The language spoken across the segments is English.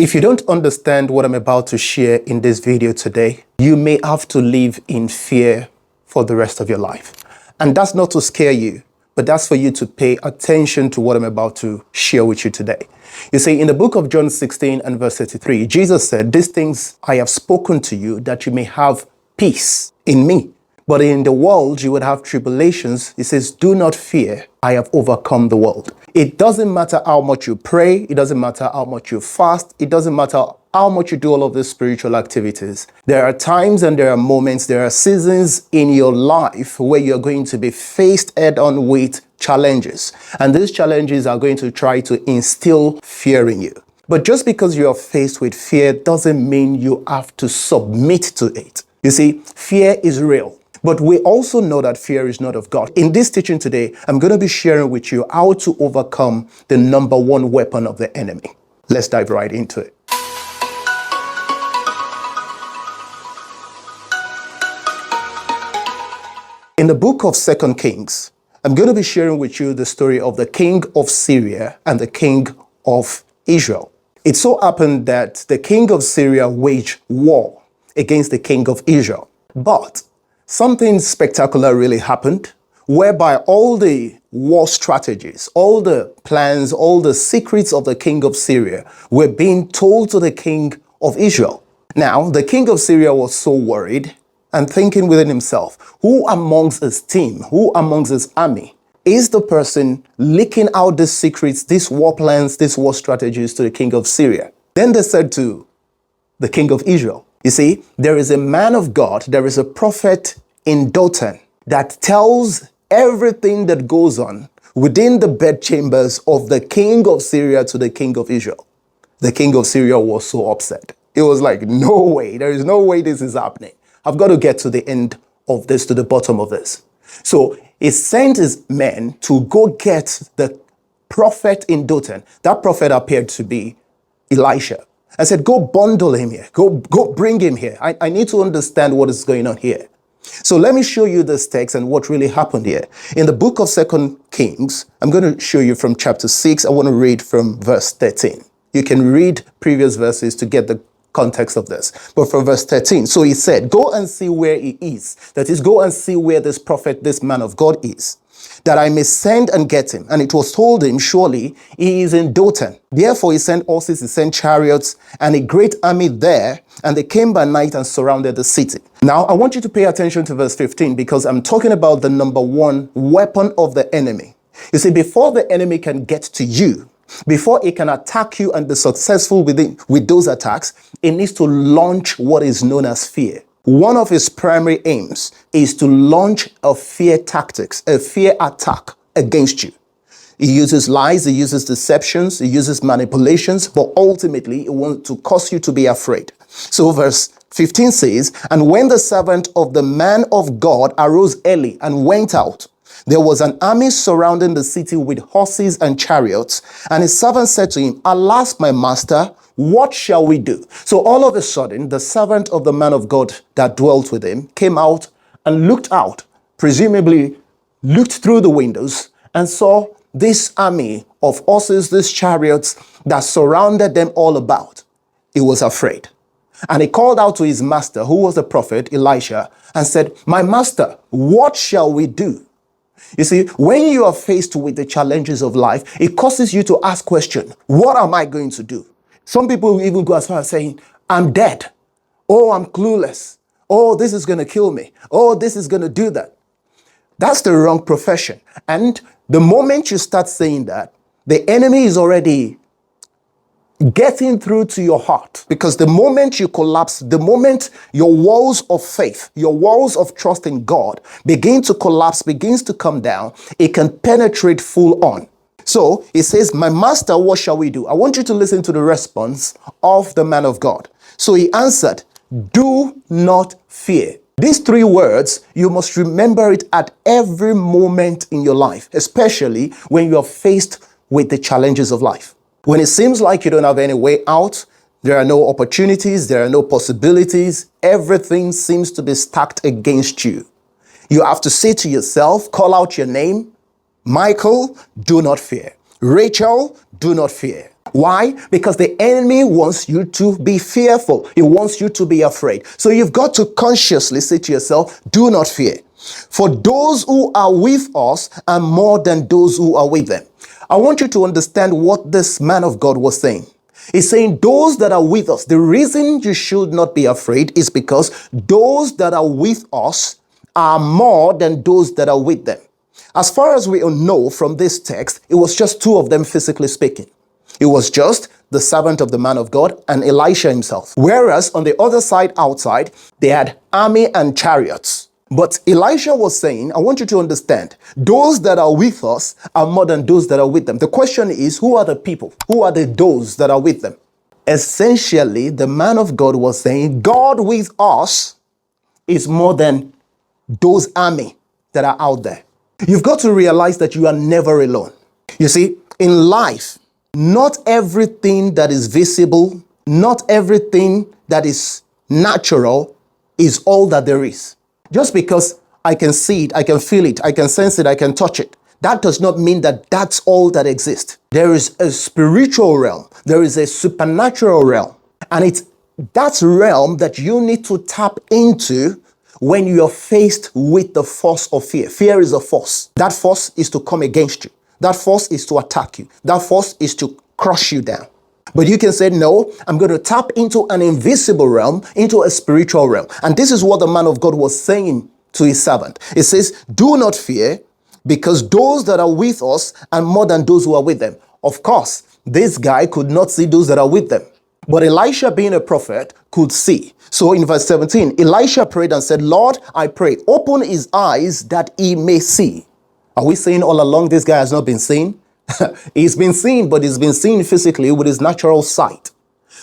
If you don't understand what I'm about to share in this video today, you may have to live in fear for the rest of your life. And that's not to scare you, but that's for you to pay attention to what I'm about to share with you today. You see, in the book of John 16 and verse 33, Jesus said, "These things I have spoken to you that you may have peace in me. But in the world you would have tribulations." He says, "Do not fear, I have overcome the world." It doesn't matter how much you pray. It doesn't matter how much you fast. It doesn't matter how much you do all of these spiritual activities. There are times and there are moments, there are seasons in your life where you're going to be faced head on with challenges. And these challenges are going to try to instill fear in you. But just because you are faced with fear doesn't mean you have to submit to it. You see, fear is real. But we also know that fear is not of God. In this teaching today, I'm going to be sharing with you how to overcome the number one weapon of the enemy. Let's dive right into it. In the book of 2 Kings, I'm going to be sharing with you the story of the king of Syria and the king of Israel. It so happened that the king of Syria waged war against the king of Israel. But something spectacular really happened, whereby all the war strategies, all the plans, all the secrets of the king of Syria were being told to the king of Israel. Now, the king of Syria was so worried and thinking within himself, who amongst his team, who amongst his army is the person leaking out these secrets, these war plans, these war strategies to the king of Syria? Then they said to the king of Israel, you see, there is a man of God, there is a prophet in Dothan that tells everything that goes on within the bedchambers of the king of Syria to the king of Israel. The king of Syria was so upset. It was like, no way, there is no way this is happening. I've got to get to the end of this, to the bottom of this. So he sent his men to go get the prophet in Dothan. That prophet appeared to be Elisha. I said, go bundle him here. Go bring him here. I need to understand what is going on here. So let me show you this text and what really happened here. In the book of 2 Kings, I'm going to show you from chapter 6. I want to read from verse 13. You can read previous verses to get the context of this. But from verse 13, so he said, go and see where he is. That is, go and see where this prophet, this man of God is, that I may send and get him. And it was told him, surely he is in Dothan. Therefore he sent horses, he sent chariots, and a great army there, and they came by night and surrounded the city. Now I want you to pay attention to verse 15, because I'm talking about the number one weapon of the enemy. You see, before the enemy can get to you, before he can attack you and be successful with those attacks, he needs to launch what is known as fear. One of his primary aims is to launch a fear tactics, a fear attack against you. He uses lies, he uses deceptions, he uses manipulations, but ultimately he wants to cause you to be afraid. So verse 15 says, and when the servant of the man of God arose early and went out, there was an army surrounding the city with horses and chariots. And his servant said to him, alas, my master, what shall we do? So all of a sudden, the servant of the man of God that dwelt with him came out and looked out, presumably looked through the windows and saw this army of horses, these chariots that surrounded them all about. He was afraid. And he called out to his master, who was the prophet Elisha, and said, my master, what shall we do? You see, when you are faced with the challenges of life, it causes you to ask questions. What am I going to do? Some people will even go as far as saying, I'm dead. Oh, I'm clueless. Oh, this is going to kill me. Oh, this is going to do that. That's the wrong profession. And the moment you start saying that, the enemy is already getting through to your heart, because the moment you collapse, the moment your walls of faith, your walls of trust in God begin to collapse, begins to come down, it can penetrate full on. So it says, my master, what shall we do? I want you to listen to the response of the man of God. So he answered, do not fear. These three words, you must remember it at every moment in your life, especially when you are faced with the challenges of life. When it seems like you don't have any way out, there are no opportunities, there are no possibilities, everything seems to be stacked against you. You have to say to yourself, call out your name, Michael, do not fear. Rachel, do not fear. Why? Because the enemy wants you to be fearful. He wants you to be afraid. So you've got to consciously say to yourself, do not fear. For those who are with us are more than those who are with them. I want you to understand what this man of God was saying. He's saying those that are with us, the reason you should not be afraid is because those that are with us are more than those that are with them. As far as we know from this text, it was just two of them physically speaking. It was just the servant of the man of God and Elisha himself. Whereas on the other side outside, they had army and chariots. But Elisha was saying, I want you to understand, those that are with us are more than those that are with them. The question is, who are the people? Who are the those that are with them? Essentially, the man of God was saying, God with us is more than those army that are out there. You've got to realize that you are never alone. You see, in life, not everything that is visible, not everything that is natural is all that there is. Just because I can see it, I can feel it, I can sense it, I can touch it, that does not mean that that's all that exists. There is a spiritual realm. There is a supernatural realm. And it's that realm that you need to tap into when you are faced with the force of fear. Fear is a force. That force is to come against you. That force is to attack you. That force is to crush you down. But you can say, no, I'm going to tap into an invisible realm, into a spiritual realm. And this is what the man of God was saying to his servant. It says, do not fear, because those that are with us are more than those who are with them. Of course, this guy could not see those that are with them. But Elisha, being a prophet, could see. So in verse 17, Elisha prayed and said, Lord, I pray, open his eyes that he may see. Are we saying all along this guy has not been seen? He's been seen, but he's been seen physically with his natural sight.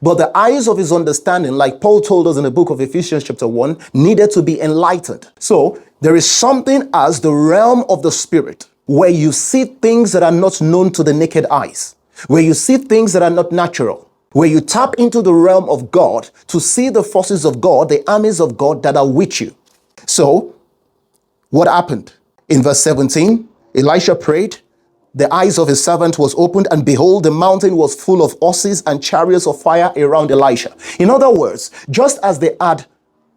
But the eyes of his understanding, like Paul told us in the book of Ephesians chapter 1, needed to be enlightened. So there is something as the realm of the spirit, where you see things that are not known to the naked eyes, where you see things that are not natural, where you tap into the realm of God to see the forces of God, the armies of God that are with you. So what happened? In verse 17, Elisha prayed, the eyes of his servant was opened, and behold, the mountain was full of horses and chariots of fire around Elisha. In other words, just as they had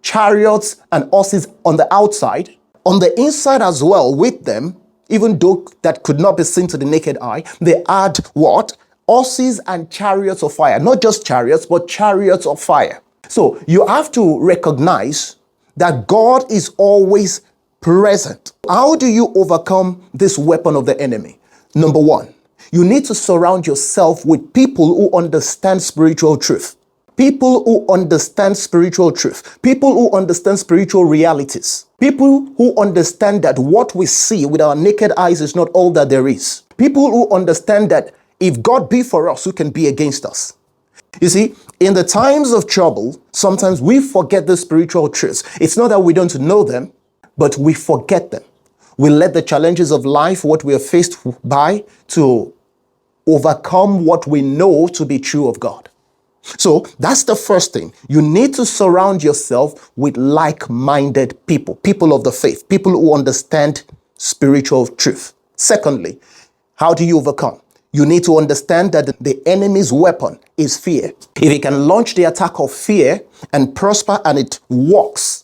chariots and horses on the outside, on the inside as well with them, even though that could not be seen to the naked eye, they had what? Horses and chariots of fire. Not just chariots, but chariots of fire. So you have to recognize that God is always present. How do you overcome this weapon of the enemy? Number one, you need to surround yourself with people who understand spiritual truth. People who understand spiritual truth. People who understand spiritual realities. People who understand that what we see with our naked eyes is not all that there is. People who understand that if God be for us, who can be against us? You see, in the times of trouble, sometimes we forget the spiritual truths. It's not that we don't know them, but we forget them. We let the challenges of life, what we are faced by, to overcome what we know to be true of God. So that's the first thing. You need to surround yourself with like-minded people, people of the faith, people who understand spiritual truth. Secondly, how do you overcome? You need to understand that the enemy's weapon is fear. If he can launch the attack of fear and prosper and it works,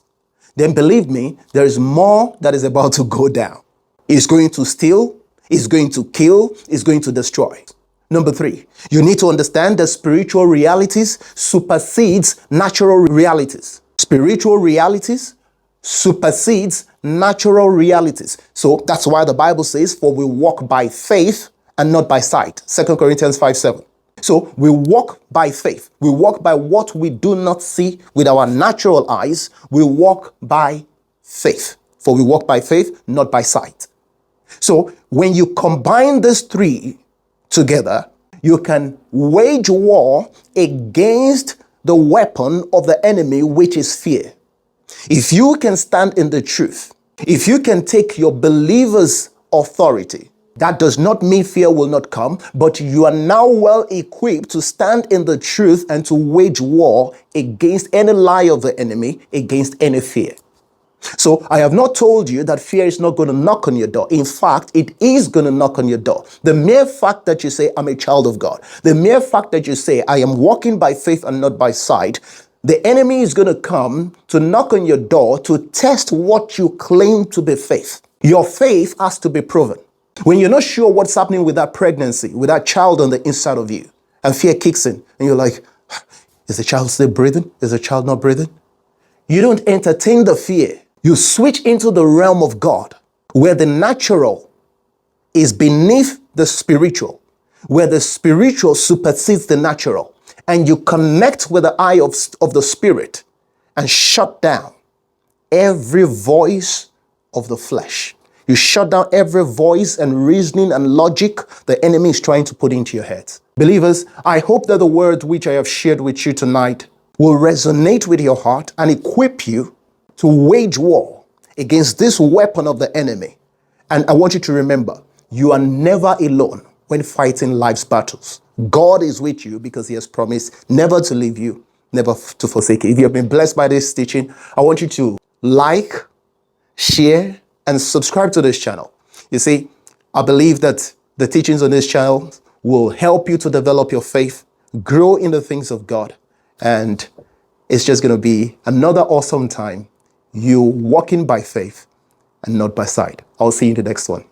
then believe me, there is more that is about to go down. He's going to steal, he's going to kill, he's going to destroy. Number three, you need to understand that spiritual realities supersedes natural realities. Spiritual realities supersedes natural realities. So that's why the Bible says, for we walk by faith and not by sight. 2 Corinthians 5:7. So we walk by faith. We walk by what we do not see with our natural eyes. We walk by faith. For we walk by faith, not by sight. So when you combine these three together, you can wage war against the weapon of the enemy, which is fear. If you can stand in the truth, if you can take your believer's authority, that does not mean fear will not come, but you are now well equipped to stand in the truth and to wage war against any lie of the enemy, against any fear. So I have not told you that fear is not going to knock on your door. In fact, it is going to knock on your door. The mere fact that you say, I'm a child of God, the mere fact that you say, I am walking by faith and not by sight, the enemy is going to come to knock on your door to test what you claim to be faith. Your faith has to be proven. When you're not sure what's happening with that pregnancy, with that child on the inside of you, and fear kicks in, and you're like, is the child still breathing? Is the child not breathing? You don't entertain the fear. You switch into the realm of God, where the natural is beneath the spiritual, where the spiritual supersedes the natural, and you connect with the eye of the spirit and shut down every voice of the flesh. You shut down every voice and reasoning and logic the enemy is trying to put into your head. Believers, I hope that the word which I have shared with you tonight will resonate with your heart and equip you to wage war against this weapon of the enemy. And I want you to remember, you are never alone when fighting life's battles. God is with you because he has promised never to leave you, never to forsake you. If you have been blessed by this teaching, I want you to like, share, and subscribe to this channel. You see, I believe that the teachings on this channel will help you to develop your faith, grow in the things of God, and it's just going to be another awesome time, you walking by faith and not by sight. I'll see you in the next one.